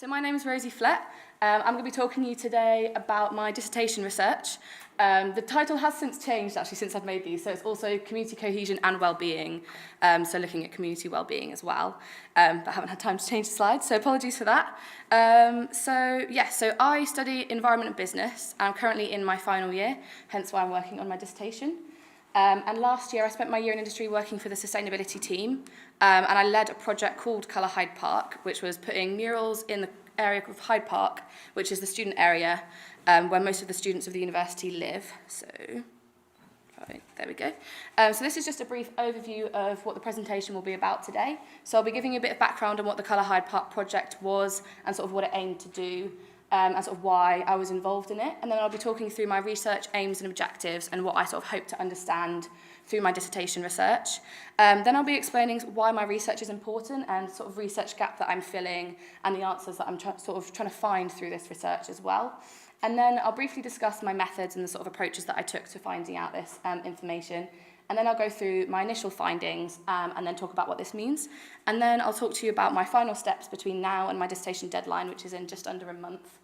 So my name is Rosie Flett. I'm going to be talking to you today about my dissertation research. The title has since changed, actually, since I've made these. So it's also Community Cohesion and Wellbeing, so looking at community wellbeing as well. But I haven't had time to change the slides, so apologies for that. So I study environment and business. I'm currently in my final year, hence why I'm working on my dissertation. And last year, I spent my year in industry working for the sustainability team, and I led a project called Colour Hyde Park, which was putting murals in the area of Hyde Park, which is the student area where most of the students of the university live. So, right, there we go. So this is just a brief overview of what the presentation will be about today. So I'll be giving you a bit of background on what the Colour Hyde Park project was and sort of what it aimed to do. And sort of why I was involved in it. And then I'll be talking through my research aims and objectives and what I sort of hope to understand through my dissertation research. Then I'll be explaining why my research is important and sort of research gap that I'm filling and the answers that I'm trying to find through this research as well. And then I'll briefly discuss my methods and the sort of approaches that I took to finding out this information. And then I'll go through my initial findings and then talk about what this means. And then I'll talk to you about my final steps between now and my dissertation deadline, which is in just under a month.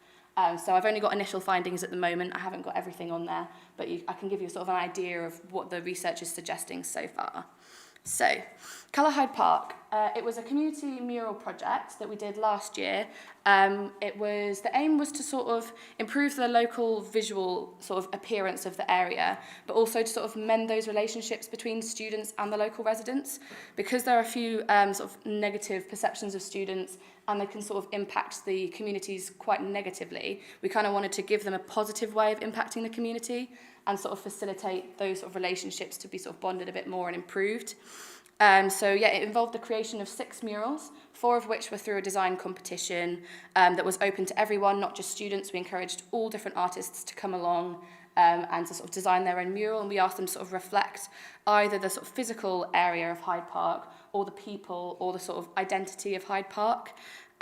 So I've only got initial findings at the moment. I haven't got everything on there, but I can give you sort of an idea of what the research is suggesting so far. So, Colour Hyde Park, it was a community mural project that we did last year. The aim was to sort of improve the local visual sort of appearance of the area, but also to sort of mend those relationships between students and the local residents, because there are a few sort of negative perceptions of students and they can sort of impact the communities quite negatively. We kind of wanted to give them a positive way of impacting the community and sort of facilitate those sort of relationships to be sort of bonded a bit more and improved. It involved the creation of 6 murals, 4 of which were through a design competition that was open to everyone, not just students. We encouraged all different artists to come along and to sort of design their own mural, and we asked them to sort of reflect either the sort of physical area of Hyde Park or the people or the sort of identity of Hyde Park.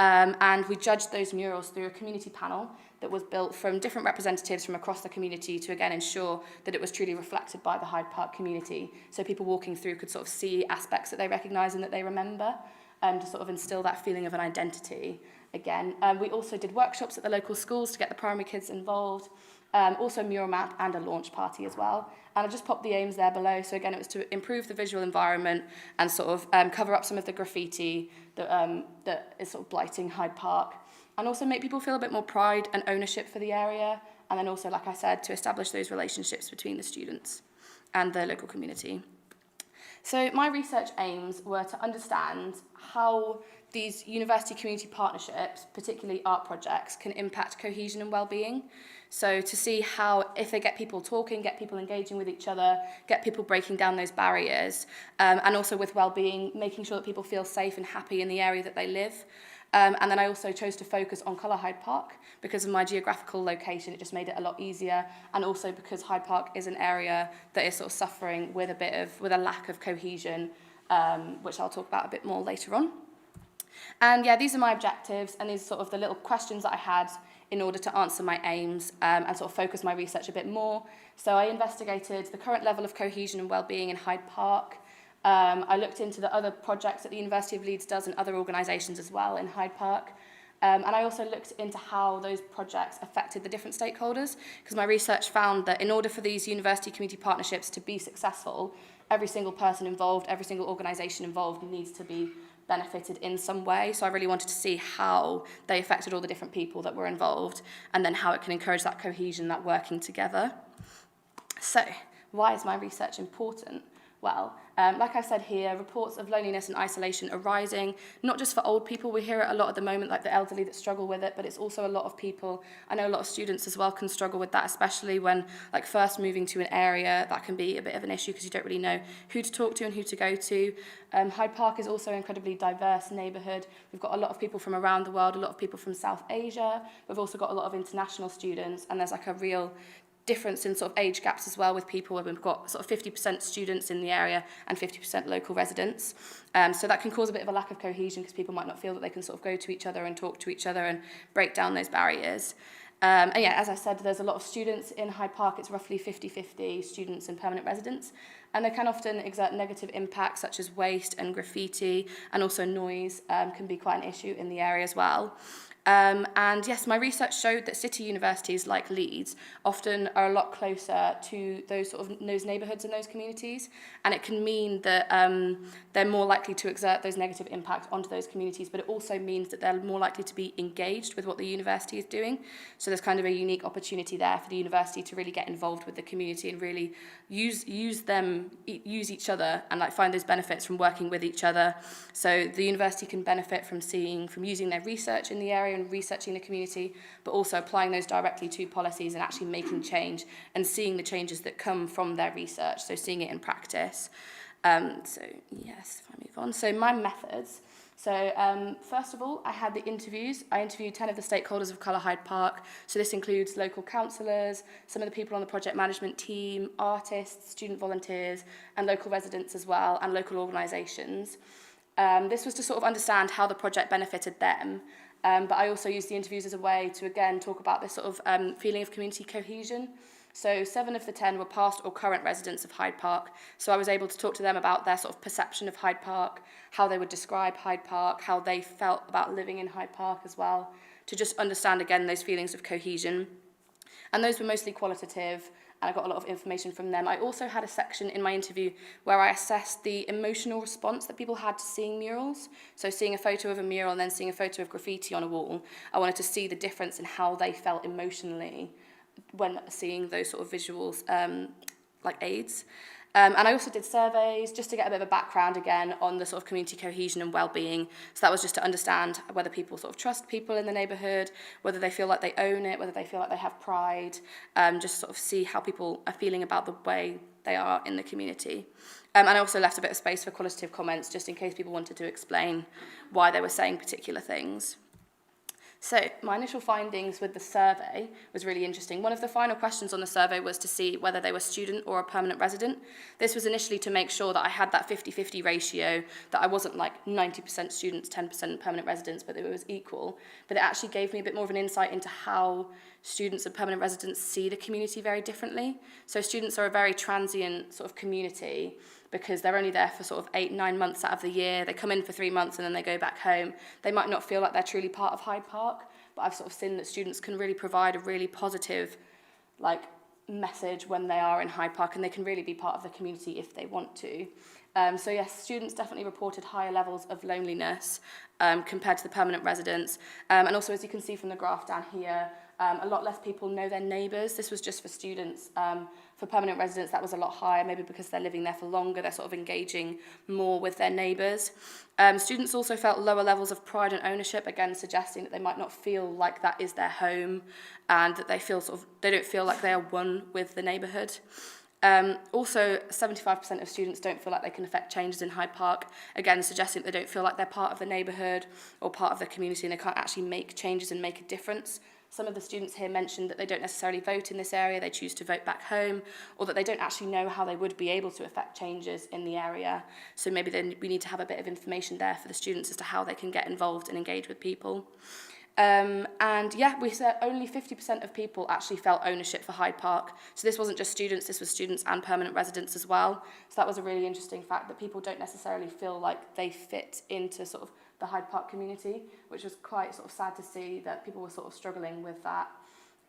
And we judged those murals through a community panel that was built from different representatives from across the community to, again, ensure that it was truly reflected by the Hyde Park community, so people walking through could sort of see aspects that they recognise and that they remember, to sort of instill that feeling of an identity again. We also did workshops at the local schools to get the primary kids involved, also mural map and a launch party as well. And I just popped the aims there below. So again, it was to improve the visual environment and sort of cover up some of the graffiti that is sort of blighting Hyde Park, and also make people feel a bit more pride and ownership for the area. And then also, like I said, to establish those relationships between the students and the local community. So my research aims were to understand how these university community partnerships, particularly art projects, can impact cohesion and wellbeing. So to see how, if they get people talking, get people engaging with each other, get people breaking down those barriers, and also with wellbeing, making sure that people feel safe and happy in the area that they live. And then I also chose to focus on Colour Hyde Park because of my geographical location. It just made it a lot easier, and also because Hyde Park is an area that is sort of suffering with a lack of cohesion, which I'll talk about a bit more later on. And yeah, these are my objectives, and these are sort of the little questions that I had in order to answer my aims and sort of focus my research a bit more. So I investigated the current level of cohesion and wellbeing in Hyde Park. I looked into the other projects that the University of Leeds does and other organisations as well in Hyde Park. And I also looked into how those projects affected the different stakeholders, because my research found that in order for these university community partnerships to be successful, every single person involved, every single organisation involved needs to be benefited in some way. So I really wanted to see how they affected all the different people that were involved, and then how it can encourage that cohesion, that working together. So, why is my research important? Well, like I said here, reports of loneliness and isolation are rising, not just for old people. We hear it a lot at the moment, like the elderly that struggle with it, but it's also a lot of people. I know a lot of students as well can struggle with that, especially when like first moving to an area. That can be a bit of an issue because you don't really know who to talk to and who to go to. Hyde Park is also an incredibly diverse neighbourhood. We've got a lot of people from around the world, a lot of people from South Asia. We've also got a lot of international students, and there's like a real difference in sort of age gaps as well with people, where we've got sort of 50% students in the area and 50% local residents. So that can cause a bit of a lack of cohesion because people might not feel that they can sort of go to each other and talk to each other and break down those barriers. And yeah, as I said, there's a lot of students in Hyde Park. It's roughly 50-50 students and permanent residents. And they can often exert negative impacts such as waste and graffiti, and also noise can be quite an issue in the area as well. And yes, my research showed that city universities like Leeds often are a lot closer to those neighbourhoods and those communities, and it can mean that they're more likely to exert those negative impacts onto those communities, but it also means that they're more likely to be engaged with what the university is doing. So there's kind of a unique opportunity there for the university to really get involved with the community and really use each other and like find those benefits from working with each other. So the university can benefit from using their research in the area and researching the community, but also applying those directly to policies and actually making change and seeing the changes that come from their research, so seeing it in practice. So yes, if I move on. So my methods. So first of all, I had the interviews. I interviewed 10 of the stakeholders of Colour Hyde Park. So this includes local councillors, some of the people on the project management team, artists, student volunteers, and local residents as well, and local organisations. This was to sort of understand how the project benefited them. But I also used the interviews as a way to, again, talk about this sort of feeling of community cohesion. So 7 of the 10 were past or current residents of Hyde Park. So I was able to talk to them about their sort of perception of Hyde Park, how they would describe Hyde Park, how they felt about living in Hyde Park as well, to just understand, again, those feelings of cohesion. And those were mostly qualitative, and I got a lot of information from them. I also had a section in my interview where I assessed the emotional response that people had to seeing murals. So seeing a photo of a mural and then seeing a photo of graffiti on a wall, I wanted to see the difference in how they felt emotionally when seeing those sort of visuals, like aids. And I also did surveys just to get a bit of a background again on the sort of community cohesion and well-being. So that was just to understand whether people sort of trust people in the neighbourhood, whether they feel like they own it, whether they feel like they have pride, just sort of see how people are feeling about the way they are in the community. And I also left a bit of space for qualitative comments just in case people wanted to explain why they were saying particular things. So my initial findings with the survey was really interesting. One of the final questions on the survey was to see whether they were student or a permanent resident. This was initially to make sure that I had that 50-50 ratio, that I wasn't like 90% students, 10% permanent residents, but that it was equal. But it actually gave me a bit more of an insight into how students and permanent residents see the community very differently. So students are a very transient sort of community because they're only there for sort of 8-9 months out of the year. They come in for 3 months and then they go back home. They might not feel like they're truly part of Hyde Park, but I've sort of seen that students can really provide a really positive message when they are in Hyde Park, and they can really be part of the community if they want to. So yes, students definitely reported higher levels of loneliness compared to the permanent residents. And also, as you can see from the graph down here, a lot less people know their neighbours. This was just for students. For permanent residents, that was a lot higher, maybe because they're living there for longer, they're sort of engaging more with their neighbours. Students also felt lower levels of pride and ownership, again suggesting that they might not feel like that is their home, and that they don't feel like they are one with the neighbourhood. Also, 75% of students don't feel like they can affect changes in Hyde Park, again suggesting that they don't feel like they're part of the neighbourhood or part of the community, and they can't actually make changes and make a difference. Some of the students here mentioned that they don't necessarily vote in this area, they choose to vote back home, or that they don't actually know how they would be able to affect changes in the area. So maybe then we need to have a bit of information there for the students as to how they can get involved and engage with people. And yeah, we said only 50% of people actually felt ownership for Hyde Park. So this wasn't just students, this was students and permanent residents as well. So that was a really interesting fact, that people don't necessarily feel like they fit into sort of the Hyde Park community, which was quite sort of sad to see that people were sort of struggling with that.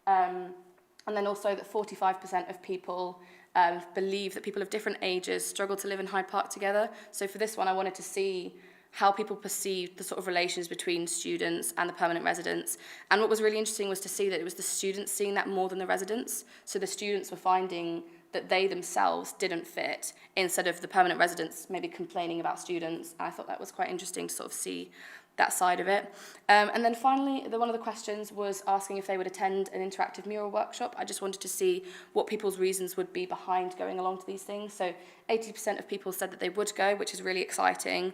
And then also that 45% of people believe that people of different ages struggle to live in Hyde Park together. So for this one, I wanted to see how people perceived the sort of relations between students and the permanent residents. And what was really interesting was to see that it was the students seeing that more than the residents. So the students were finding that they themselves didn't fit, instead of the permanent residents maybe complaining about students. And I thought that was quite interesting to sort of see that side of it. And then finally, one of the questions was asking if they would attend an interactive mural workshop. I just wanted to see what people's reasons would be behind going along to these things. So 80% of people said that they would go, which is really exciting.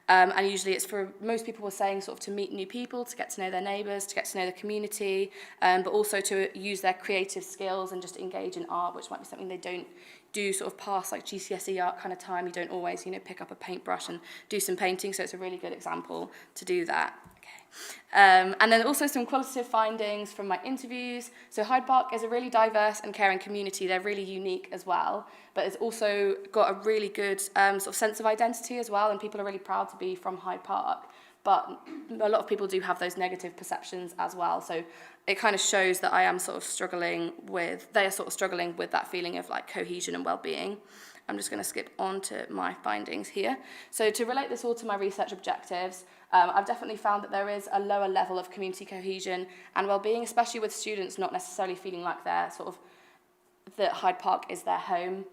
And usually it's for, most people were saying sort of to meet new people, to get to know their neighbours, to get to know the community, but also to use their creative skills and just engage in art, which might be something they don't do sort of past like GCSE art kind of time. You don't always, pick up a paintbrush and do some painting, so it's a really good example to do that. And then also some qualitative findings from my interviews. So Hyde Park is a really diverse and caring community. They're really unique as well, but it's also got a really good sort of sense of identity as well, and people are really proud to be from Hyde Park. but a lot of people do have those negative perceptions as well. So it kind of shows that I am sort of struggling with, they are sort of struggling with that feeling of like cohesion and well-being. I'm just going to skip on to my findings here. So to relate this all to my research objectives, I've definitely found that there is a lower level of community cohesion and well-being, especially with students not necessarily feeling like they're sort of, that Hyde Park is their home.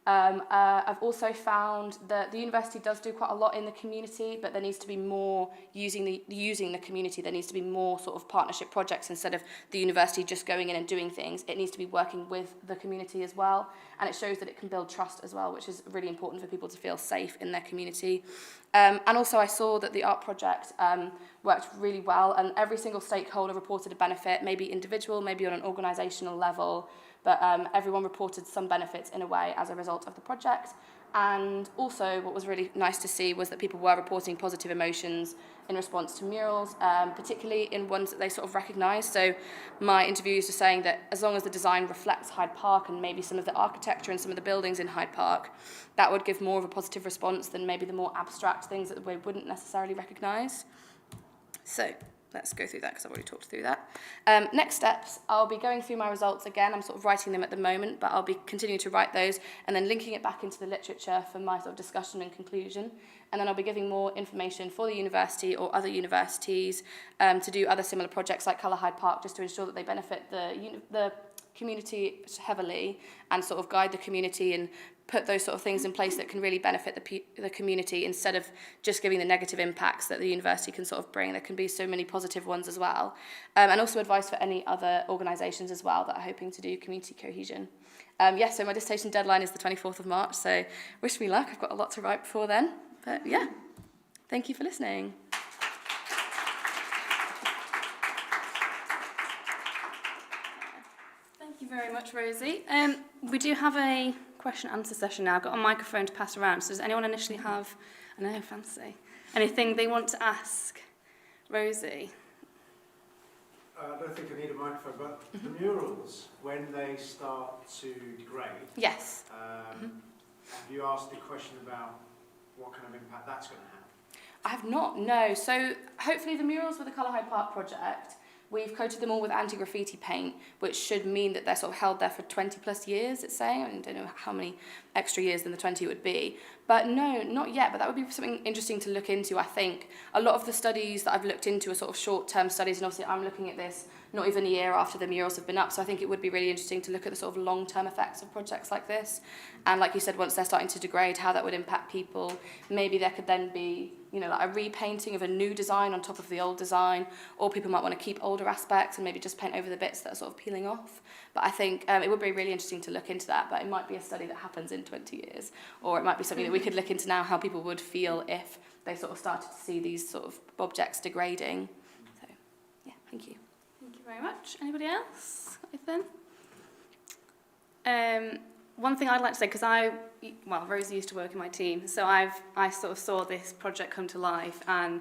I've also found that the university does do quite a lot in the community, but there needs to be more using the community. There needs to be more sort of partnership projects instead of the university just going in and doing things. It needs to be working with the community as well, and it shows that it can build trust as well, which is really important for people to feel safe in their community. And also I saw that the art project worked really well, and every single stakeholder reported a benefit, maybe individual, maybe on an organisational level, but everyone reported some benefits in a way as a result of the project. And also what was really nice to see was that people were reporting positive emotions in response to murals, particularly in ones that they sort of recognised. So my interviews were saying that as long as the design reflects Hyde Park and maybe some of the architecture and some of the buildings in Hyde Park, that would give more of a positive response than maybe the more abstract things that we wouldn't necessarily recognise. So let's go through that because I've already talked through that. Next steps, I'll be going through my results again. I'm sort of writing them at the moment, but I'll be continuing to write those and then linking it back into the literature for my sort of discussion and conclusion. And then I'll be giving more information for the university or other universities to do other similar projects like Colour Hyde Park, just to ensure that they benefit the community heavily and sort of guide the community and put those sort of things in place that can really benefit the community instead of just giving the negative impacts that the university can sort of bring. There can be so many positive ones as well. And also advice for any other organisations as well that are hoping to do community cohesion. So my dissertation deadline is the 24th of March, so wish me luck. I've got a lot to write before then. But yeah, thank you for listening. Thank you very much, Rosie. We do have a question and answer session now. I've got a microphone to pass around. So does anyone initially have, I know, fancy, anything they want to ask Rosie? I don't think I need a microphone, but the murals, when they start to degrade, Yes. have you asked the question about what kind of impact that's going to have? I have not, no. So hopefully the murals with the Colour Hyde Park project, we've coated them all with anti-graffiti paint, which should mean that they're sort of held there for 20 plus years, it's saying. I don't know how many extra years than the 20 it would be. But no, not yet, but that would be something interesting to look into, I think. A lot of the studies that I've looked into are sort of short-term studies, and obviously I'm looking at this not even a year after the murals have been up, so I think it would be really interesting to look at the sort of long-term effects of projects like this. And like you said, once they're starting to degrade, how that would impact people. Maybe there could then be, you know, like a repainting of a new design on top of the old design, or people might want to keep older aspects and maybe just paint over the bits that are sort of peeling off. But I think it would be really interesting to look into that, but it might be a study that happens in 20 years, or it might be something that we could look into now, how people would feel if they sort of started to see these sort of objects degrading. So, yeah, thank you. Thank you very much. Anybody else? Anything? One thing I'd like to say, because Rosie used to work in my team, so I sort of saw this project come to life, and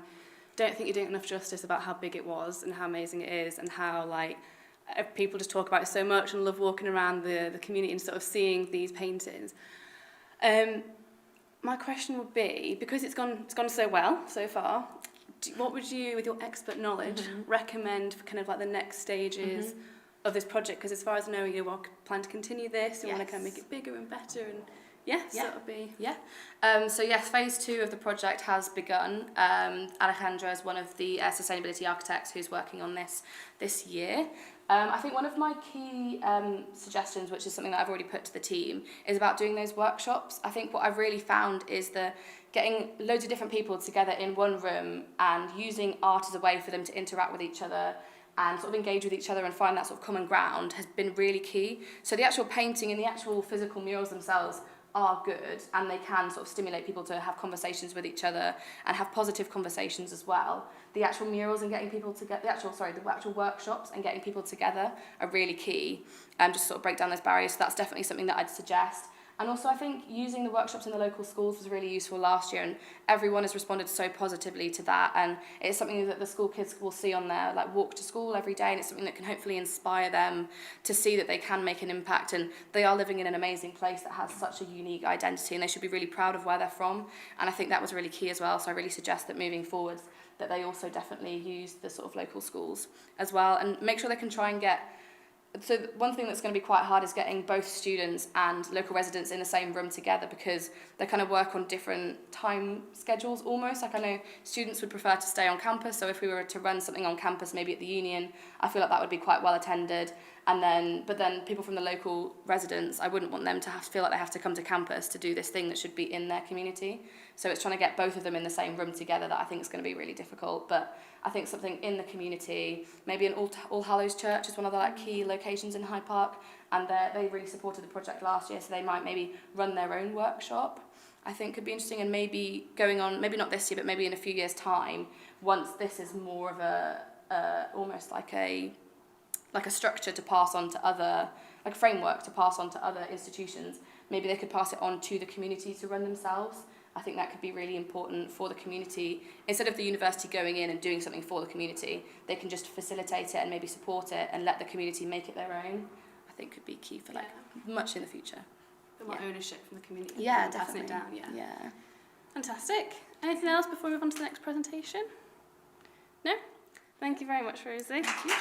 don't think you're doing enough justice about how big it was and how amazing it is, and how people just talk about it so much and love walking around the community and sort of seeing these paintings. My question would be, because it's gone so well so far, what would you, with your expert knowledge, recommend for kind of like the next stages of this project? Because as far as I know, you plan to continue this, you want to kind of make it bigger and better, and so it would be... So yes, phase 2 of the project has begun. Alejandra is one of the sustainability architects who's working on this year. I think one of my key suggestions, which is something that I've already put to the team, is about doing those workshops. I think what I've really found is getting loads of different people together in one room and using art as a way for them to interact with each other and sort of engage with each other and find that sort of common ground has been really key. So the actual painting and the actual physical murals themselves are good, and they can sort of stimulate people to have conversations with each other and have positive conversations as well. The actual murals and getting people together, the actual workshops and getting people together are really key, just sort of break down those barriers. So that's definitely something that I'd suggest. And also I think using the workshops in the local schools was really useful last year, and everyone has responded so positively to that, and it's something that the school kids will see on their like walk to school every day, and it's something that can hopefully inspire them to see that they can make an impact, and they are living in an amazing place that has such a unique identity, and they should be really proud of where they're from. And I think that was really key as well, so I really suggest that moving forwards that they also definitely use the sort of local schools as well, and make sure they can try and get. So one thing that's going to be quite hard is getting both students and local residents in the same room together, because they kind of work on different time schedules almost. Like I know students would prefer to stay on campus, so if we were to run something on campus, maybe at the union, I feel like that would be quite well attended. But then people from the local residents, I wouldn't want them to feel like they have to come to campus to do this thing that should be in their community. So it's trying to get both of them in the same room together that I think is going to be really difficult. But I think something in the community, maybe an All Hallows Church is one of the like key locations in Hyde Park, and they really supported the project last year, so they might maybe run their own workshop. I think could be interesting, and maybe going on, maybe not this year, but maybe in a few years' time, once this is more of a almost like a structure to pass on to other, like a framework to pass on to other institutions, maybe they could pass it on to the community to run themselves. I think that could be really important for the community. Instead of the university going in and doing something for the community, they can just facilitate it and maybe support it and let the community make it their own. I think could be key for like much in the future. A bit more ownership from the community. Yeah, passing definitely. it down, Yeah. Fantastic. Anything else before we move on to the next presentation? No? Thank you very much, Rosie. Thank you.